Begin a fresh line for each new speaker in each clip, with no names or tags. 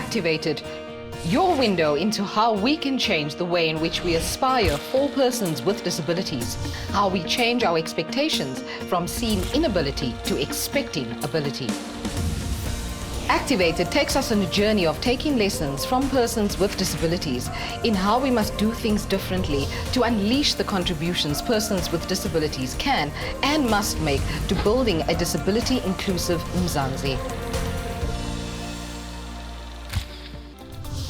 Activated, your window into how we can change the way in which we aspire for persons with disabilities, how we change our expectations from seeing inability to expecting ability. Activated takes us on a journey of taking lessons from persons with disabilities in how we must do things differently to unleash the contributions persons with disabilities can and must make to building a disability-inclusive Mzansi.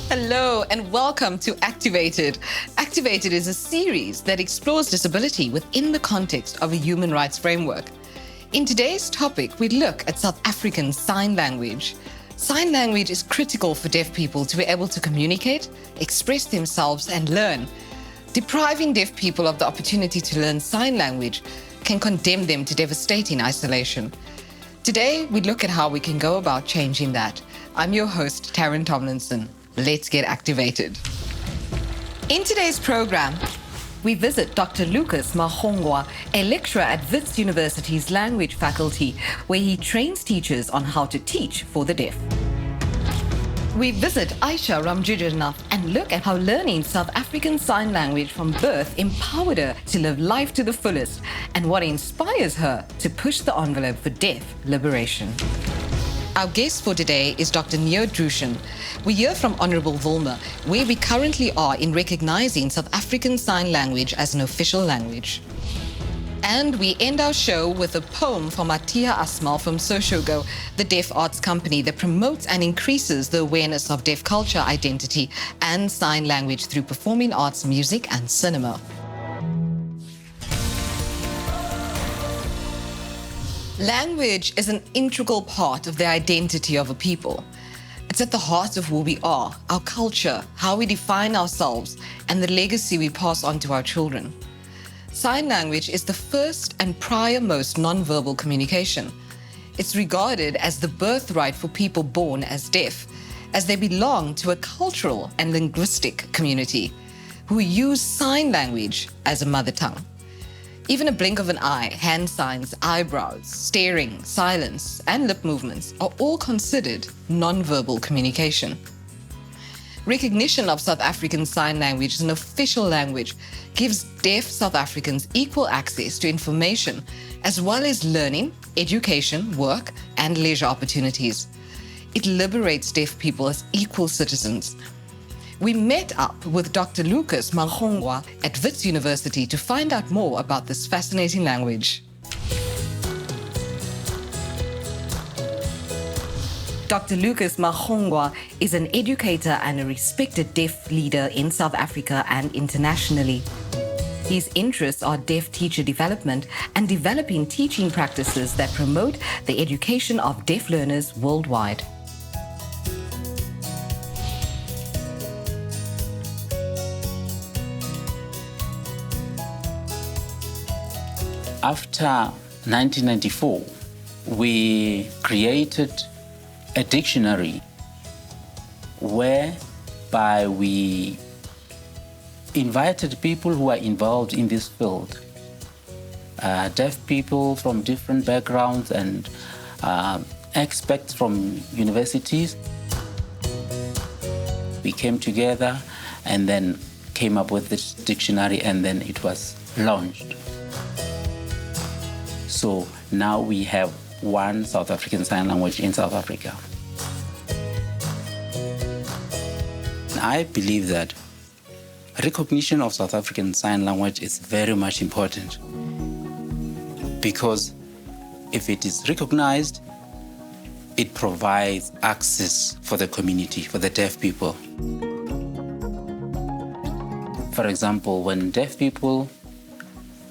Hello and welcome to Activated. Activated is a series that explores disability within the context of a human rights framework. In today's topic, we look at South African Sign Language. Sign language is critical for deaf people to be able to communicate, express themselves, and learn. Depriving deaf people of the opportunity to learn sign language can condemn them to devastating isolation. Today, we look at how we can go about changing that. I'm your host, Taryn Tomlinson. Let's get activated. In today's program, we visit Dr. Lucas Mahongwa, a lecturer at Wits University's language faculty, where he trains teachers on how to teach for the deaf. We visit Aisha Ramjijanath and look at how learning South African Sign Language from birth empowered her to live life to the fullest and what inspires her to push the envelope for deaf liberation. Our guest for today is Dr. Dreuchen. We hear from Honourable Wilma where we currently are in recognising South African Sign Language as an official language. And we end our show with a poem from Atiya Asmal from Soshigo, the deaf arts company that promotes and increases the awareness of deaf culture, identity and sign language through performing arts, music and cinema. Language is an integral part of the identity of a people. It's at the heart of who we are, our culture, how we define ourselves, and the legacy we pass on to our children. Sign language is the first and prior-most non-verbal communication. It's regarded as the birthright for people born as deaf, as they belong to a cultural and linguistic community who use sign language as a mother tongue. Even a blink of an eye, hand signs, eyebrows, staring, silence, and lip movements are all considered non-verbal communication. Recognition of South African Sign Language as an official language gives deaf South Africans equal access to information, as well as learning, education, work, and leisure opportunities. It liberates deaf people as equal citizens. We met up with Dr. Lucas Mahongwa at Wits University to find out more about this fascinating language. Dr. Lucas Mahongwa is an educator and a respected deaf leader in South Africa and internationally. His interests are deaf teacher development and developing teaching practices that promote the education of deaf learners worldwide.
After 1994, we created a dictionary whereby we invited people who are involved in this field, deaf people from different backgrounds and experts from universities. We came together and then came up with this dictionary, and then it was launched. So now we have one South African Sign Language in South Africa. I believe that recognition of South African Sign Language is very much important, because if it is recognized, it provides access for the community, for the deaf people. For example, when deaf people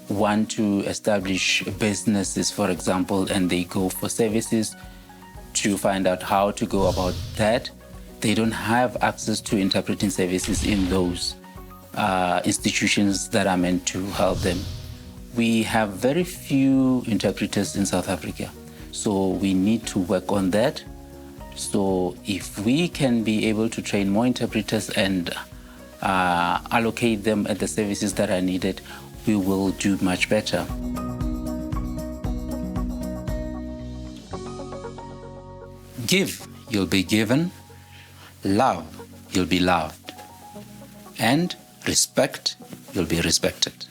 want to establish businesses, for example, and they go for services to find out how to go about that, they don't have access to interpreting services in those institutions that are meant to help them. We have very few interpreters in South Africa, so we need to work on that. So if we can be able to train more interpreters and allocate them at the services that are needed, we will do much better. Give, you'll be given. love, you'll be loved. And respect, you'll be respected.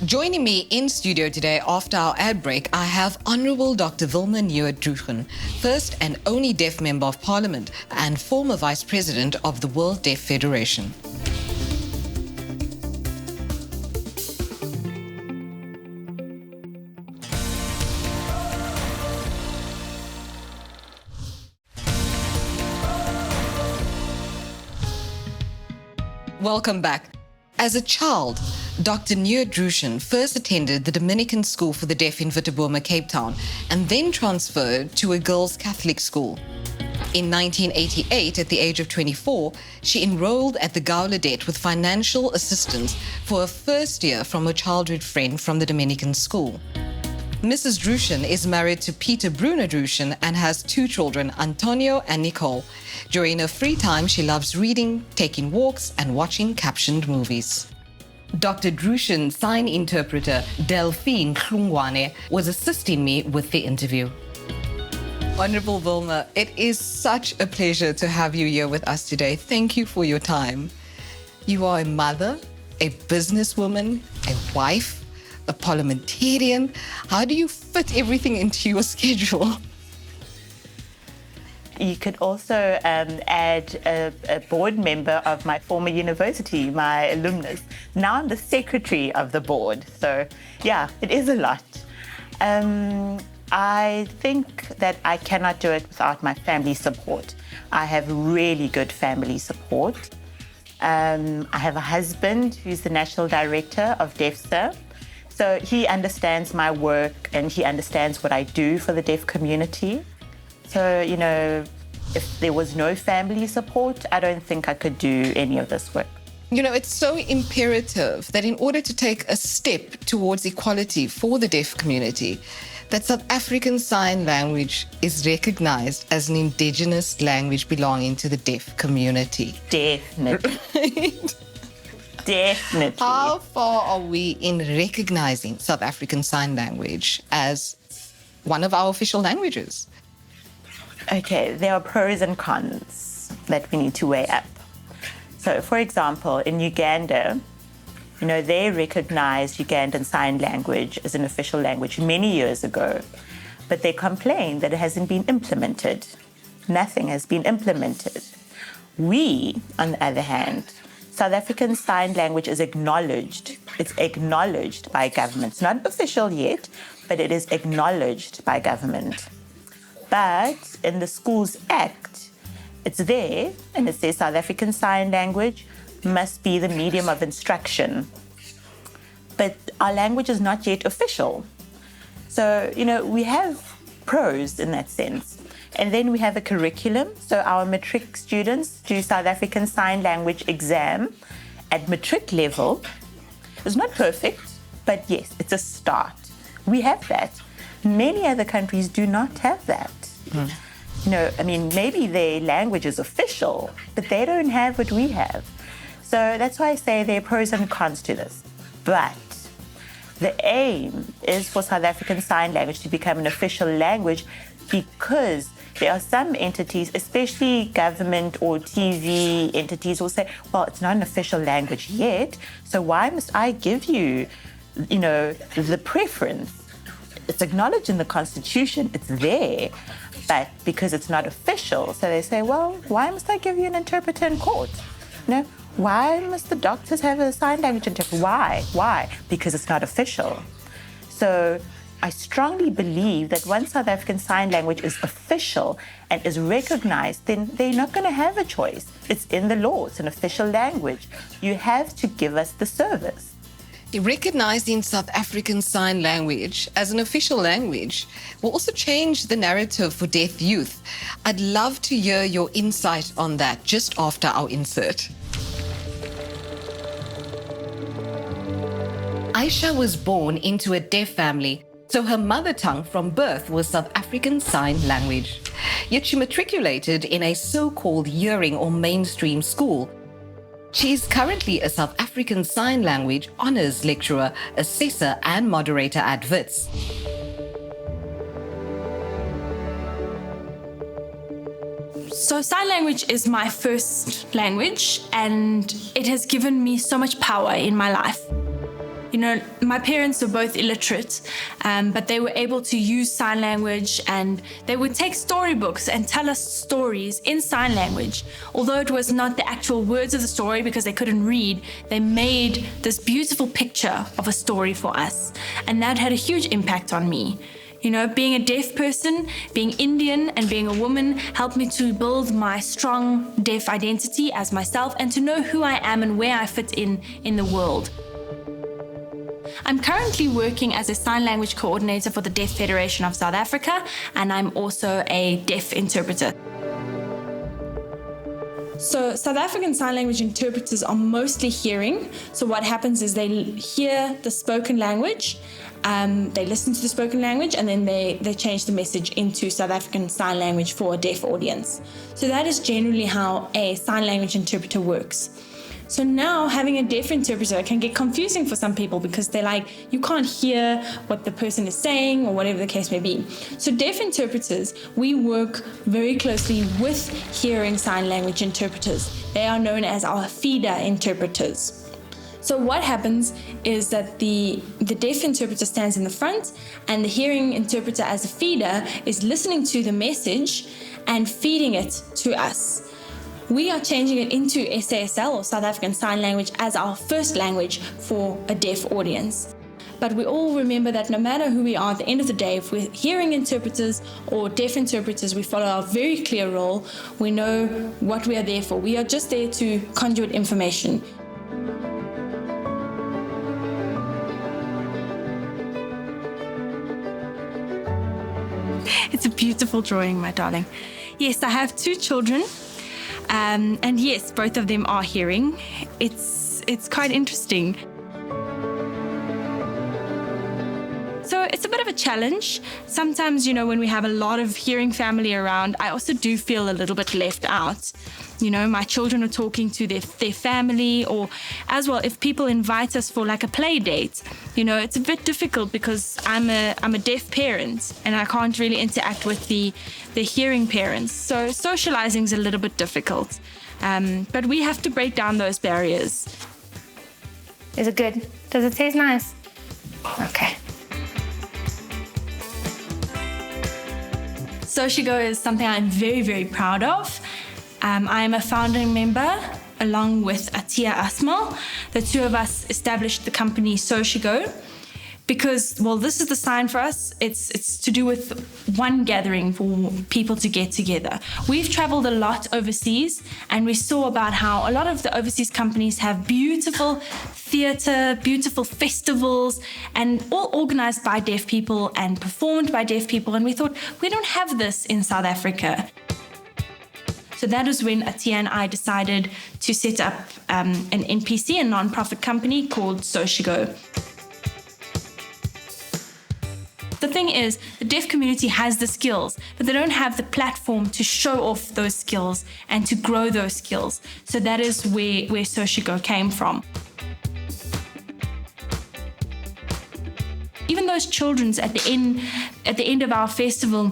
Joining me in studio today after our ad break, I have Honourable Dr. Wilma Dreuchen, first and only deaf member of Parliament and former Vice President of the World Deaf Federation. Welcome back. As a child, Dr. Dreuchen first attended the Dominican School for the Deaf in Witwatersrand, Cape Town, and then transferred to a girls' Catholic school. In 1988, at the age of 24, she enrolled at the Gaudet with financial assistance for her first year from a childhood friend from the Dominican school. Mrs. Dreuchen is married to Peter Bruno Dreuchen and has two children, Antonio and Nicole. During her free time, she loves reading, taking walks, and watching captioned movies. Dr. Dreuchen's sign interpreter, Delphine Klungwane, was assisting me with the interview. Honourable Wilma, it is such a pleasure to have you here with us today. Thank you for your time. You are a mother, a businesswoman, a wife, a parliamentarian. How do you fit everything into your schedule?
You could also add a board member of my former university, my alumnus. Now I'm the secretary of the board. So, yeah, it is a lot. I think that I cannot do it without my family support. I have really good family support. I have a husband who's the national director of DEFSA. So he understands my work and he understands what I do for the deaf community. So, you know, if there was no family support, I don't think I could do any of this work.
You know, it's so imperative that in order to take a step towards equality for the deaf community, that South African Sign Language is recognized as an indigenous language belonging to the deaf community.
Definitely.
Right?
Definitely.
How far are we in recognizing South African Sign Language as one of our official languages?
Okay, there are pros and cons that we need to weigh up. So, for example, in Uganda, you know, they recognized Ugandan Sign Language as an official language many years ago, but they complain that it hasn't been implemented. Nothing has been implemented. We, on the other hand, South African Sign Language is acknowledged. It's acknowledged by government. It's not official yet, but it is acknowledged by government. But in the Schools Act, it's there, and it says South African Sign Language must be the medium of instruction. But our language is not yet official. So, you know, we have pros in that sense. And then we have a curriculum. So our matric students do South African Sign Language exam at matric level. It's not perfect, but yes, it's a start. We have that. Many other countries do not have that. You know, I mean, maybe their language is official, but they don't have what we have. So that's why I say there are pros and cons to this. But the aim is for South African Sign Language to become an official language because there are some entities, especially government or TV entities, will say, well, it's not an official language yet, so why must I give you, you know, the preference? It's acknowledged in the Constitution, it's there, but because it's not official, so they say, well, why must I give you an interpreter in court? You know, why must the doctors have a sign language interpreter? Why? Why? Because it's not official. So I strongly believe that once South African Sign Language is official and is recognized, then they're not going to have a choice. It's in the law. It's an official language. You have to give us the service.
Recognizing South African Sign Language as an official language will also change the narrative for deaf youth. I'd love to hear your insight on that just after our insert. Aisha was born into a deaf family, so her mother tongue from birth was South African Sign Language. Yet she matriculated in a so-called hearing or mainstream school. She is currently a South African Sign Language honours lecturer, assessor and moderator at WITS.
So sign language is my first language, and it has given me so much power in my life. You know, my parents were both illiterate, but they were able to use sign language, and they would take storybooks and tell us stories in sign language. Although it was not the actual words of the story because they couldn't read, they made this beautiful picture of a story for us. And that had a huge impact on me. You know, being a deaf person, being Indian and being a woman helped me to build my strong deaf identity as myself and to know who I am and where I fit in the world. I'm currently working as a sign language coordinator for the Deaf Federation of South Africa, and I'm also a deaf interpreter. So South African Sign Language interpreters are mostly hearing. So what happens is they hear the spoken language, they listen to the spoken language, and then they change the message into South African Sign Language for a deaf audience. So that is generally how a sign language interpreter works. So now having a deaf interpreter can get confusing for some people because they're like, you can't hear what the person is saying or whatever the case may be. So deaf interpreters, we work very closely with hearing sign language interpreters. They are known as our feeder interpreters. So what happens is that the deaf interpreter stands in the front, and the hearing interpreter as a feeder is listening to the message and feeding it to us. We are changing it into SASL, or South African Sign Language, as our first language for a deaf audience. But we all remember that no matter who we are, at the end of the day, if we're hearing interpreters or deaf interpreters, we follow our very clear role. We know what we are there for. We are just there to conduit information. It's a beautiful drawing, my darling. Yes, I have 2 children. And yes, both of them are hearing. It's quite interesting. So it's a bit of a challenge. Sometimes, you know, when we have a lot of hearing family around, I also do feel a little bit left out. You know, my children are talking to their family, or as well, if people invite us for like a play date, you know, it's a bit difficult because I'm a deaf parent and I can't really interact with the hearing parents. So socializing is a little bit difficult. But we have to break down those barriers.
Is it good? Does it taste nice? Okay.
Soshigo is something I'm very, very proud of. I'm a founding member along with Atia Asmal. The 2 of us established the company Soshigo because, well, this is the sign for us. It's to do with one gathering for people to get together. We've traveled a lot overseas, and we saw about how a lot of the overseas companies have beautiful theatre, beautiful festivals, and all organized by deaf people and performed by deaf people. And we thought, we don't have this in South Africa. So that was when Atia and I decided to set up an NPC, a non-profit company called Soshigo. The thing is, the deaf community has the skills, but they don't have the platform to show off those skills and to grow those skills. So that is where Soshigo came from. Even those children's at the end of our festival,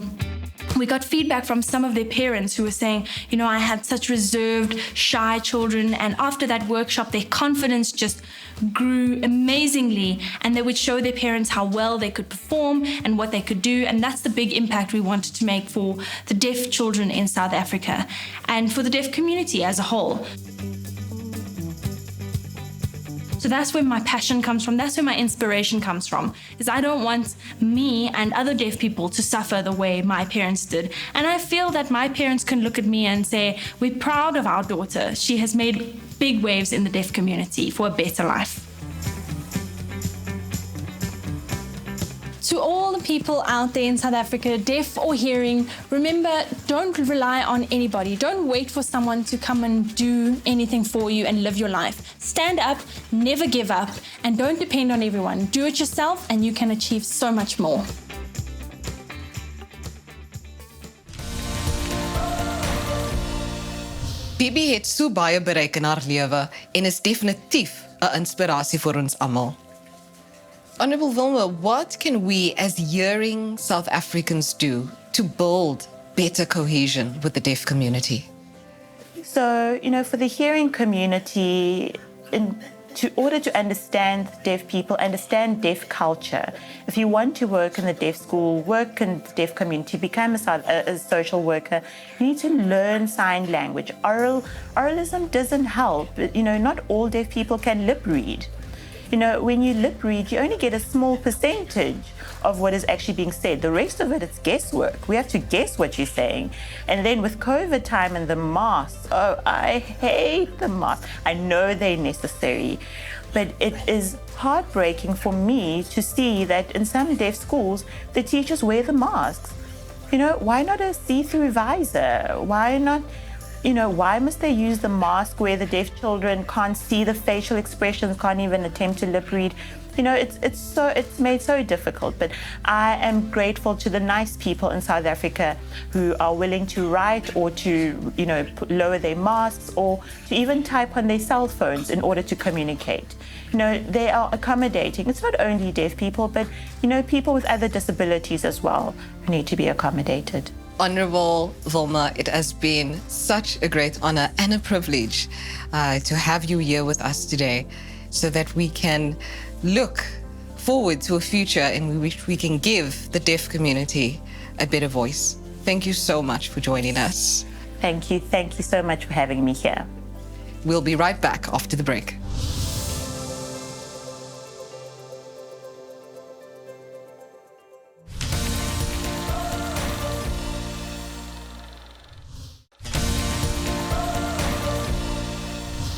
we got feedback from some of their parents who were saying, you know, I had such reserved, shy children, and after that workshop, their confidence just grew amazingly, and they would show their parents how well they could perform and what they could do, and that's the big impact we wanted to make for the deaf children in South Africa and for the deaf community as a whole. So that's where my passion comes from. That's where my inspiration comes from, is I don't want me and other deaf people to suffer the way my parents did. And I feel that my parents can look at me and say, we're proud of our daughter. She has made big waves in the deaf community for a better life. To all the people out there in South Africa, deaf or hearing, remember, don't rely on anybody. Don't wait for someone to come and do anything for you and live your life. Stand up, never give up, and don't depend on everyone. Do it yourself and you can achieve so much more.
Bibi het so baie bereik in haar lewe en is definitief 'n inspirasie vir ons almal. Honourable Wilma, what can we as hearing South Africans do to build better cohesion with the deaf community?
So, for the hearing community, in order to understand deaf people, understand deaf culture, if you want to work in the deaf school, work in the deaf community, become a social worker, you need to learn sign language. Oralism doesn't help. Not all deaf people can lip read. When you lip read, you only get a small percentage of what is actually being said. The rest of it is guesswork. We have to guess what you're saying. And then with COVID time and the masks, I hate the masks. I know they're necessary, but it is heartbreaking for me to see that in some deaf schools, the teachers wear the masks. Why not a see-through visor? Why not? Why must they use the mask where the deaf children can't see the facial expressions, can't even attempt to lip read? It's made so difficult. But I am grateful to the nice people in South Africa who are willing to write or to, lower their masks or to even type on their cell phones in order to communicate. They are accommodating. It's not only deaf people, but, people with other disabilities as well who need to be accommodated.
Honorable Wilma, it has been such a great honor and a privilege to have you here with us today so that we can look forward to a future in which we can give the deaf community a better voice. Thank you so much for joining us.
Thank you. Thank you so much for having me here.
We'll be right back after the break.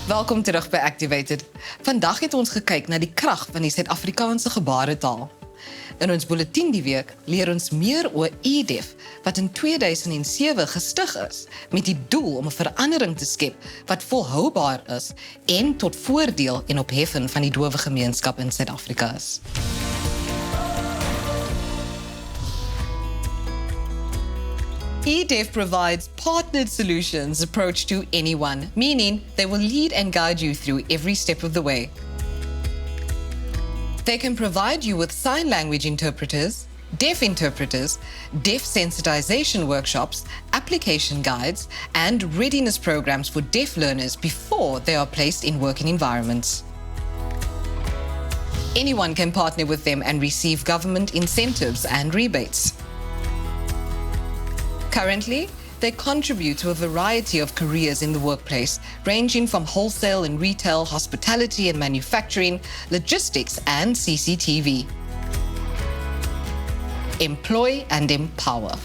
Welkom terug by Activated. Vandag het ons gekyk na die krag van die Suid-Afrikaanse gebaretaal. In ons bulletin die week leer ons meer oor EDEF wat in 2007 gestig is met die doel om 'n verandering te skep wat volhoubaar is en tot voordeel en opheffen van die dowe gemeenskap in Suid-Afrika is. EDEF provides partnered solutions approach to anyone, meaning they will lead and guide you through every step of the way. They can provide you with sign language interpreters, deaf sensitization workshops, application guides, and readiness programs for deaf learners before they are placed in working environments. Anyone can partner with them and receive government incentives and rebates. Currently, they contribute to a variety of careers in the workplace, ranging from wholesale and retail, hospitality and manufacturing, logistics and CCTV. Employ and empower.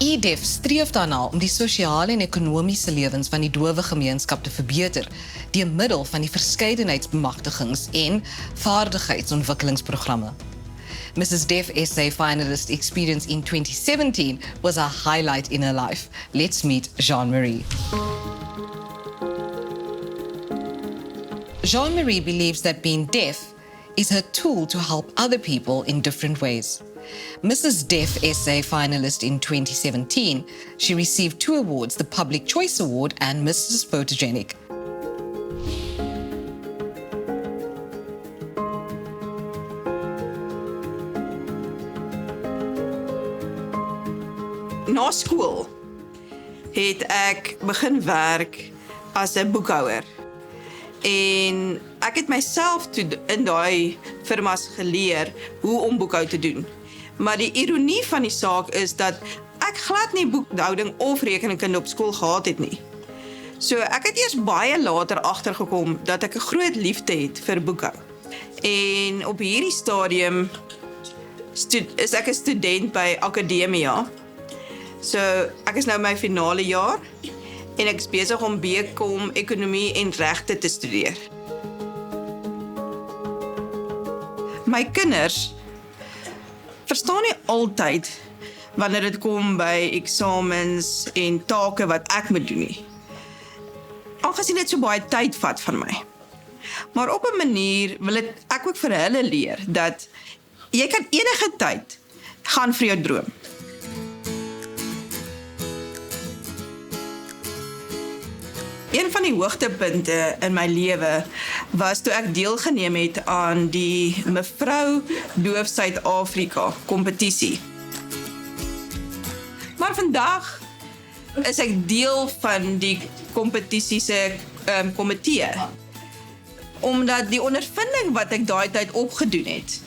EDEF streef daarna om die sosiale en ekonomiese lewens van die dowe gemeenskap te verbeter deur middel van die verskeidenheidsbemagtigings en vaardigheidsontwikkelingsprogramme. Mrs. Deaf SA finalist experience in 2017 was a highlight in her life. Let's meet Jean-Marie. Jean-Marie believes that being deaf is her tool to help other people in different ways. Mrs. Deaf SA finalist in 2017, she received 2 awards, the Public Choice Award and Mrs. Photogenic.
Na skool het ek begin werk as 'n boekhouer. En ek het myself in daai firmas geleer hoe om boekhou te doen. Maar die ironie van die saak is dat ek glad nie boekhouding of rekenkunde op skool gehad het nie. So ek het eers baie later agtergekom dat ek 'n groot liefde het vir boekhou. En op hierdie stadium is ek 'n student by Akademia. So ek is nou my finale jaar en ek is besig om BCom Ekonomie en Regte te studeer. My kinders verstaan nie altyd wanneer dit kom by eksamens en take wat ek moet doen nie. Aangesien dit so baie tyd vat van my. Maar op 'n manier wil ek ook vir hulle leer dat jy kan enige tyd gaan vir jou droom. Een van die hoogtepunte in my lewe was toe ek deelgeneem het aan die Mevrou Doof Suid-Afrika kompetisie. Maar vandag is ek deel van die kompetisie se komitee. Omdat die ondervinding wat ek daai tyd opgedoen het,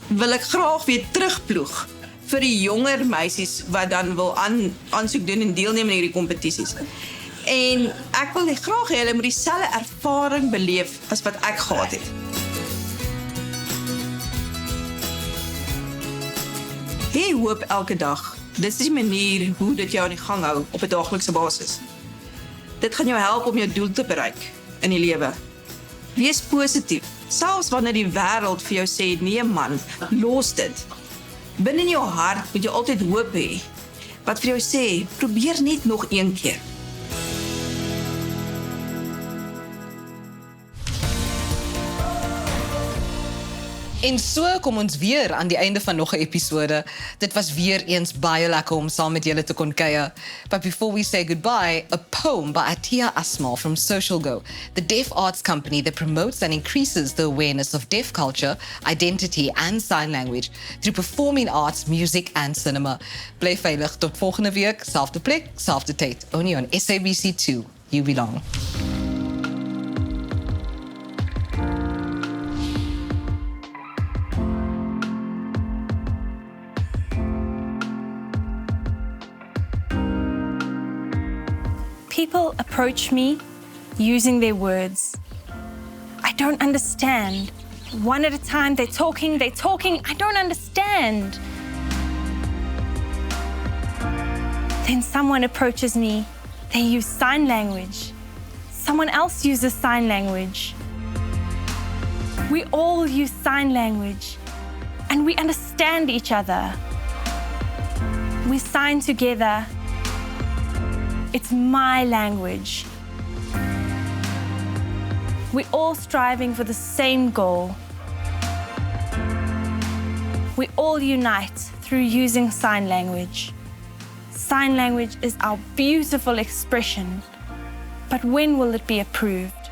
wil ek graag weer terugploeg vir die jonger meisies wat dan wil aansoek doen en deelneem in hierdie kompetisies. En ek wil graag hê hulle moet dieselfde ervaring beleef as wat ek gehad het. Hê hoop elke dag. Dit is die manier hoe dit jou aan die gang hou op 'n daaglikse basis. Dit gaan jou help om jou doel te bereik in die lewe. Wees positief, selfs wanneer die wêreld vir jou sê, nee man, los dit. Binne in jou hart moet jy altyd hoop hê. Wat vir jou sê, probeer net nog een keer.
En so kom ons weer aan die einde van nog 'n episode. Dit was weer eens baie lekker om saam met julle te kon kuier. But before we say goodbye, a poem by Aisha from Soshigo, the deaf arts company that promotes and increases the awareness of deaf culture, identity and sign language through performing arts, music and cinema. Bly veilig tot volgende week, selfde plek, selfde tyd, only on SABC2. You belong.
People approach me using their words. I don't understand. One at a time, they're talking. I don't understand. Then someone approaches me. They use sign language. Someone else uses sign language. We all use sign language, and we understand each other. We sign together. It's my language. We're all striving for the same goal. We all unite through using sign language. Sign language is our beautiful expression, but when will it be approved?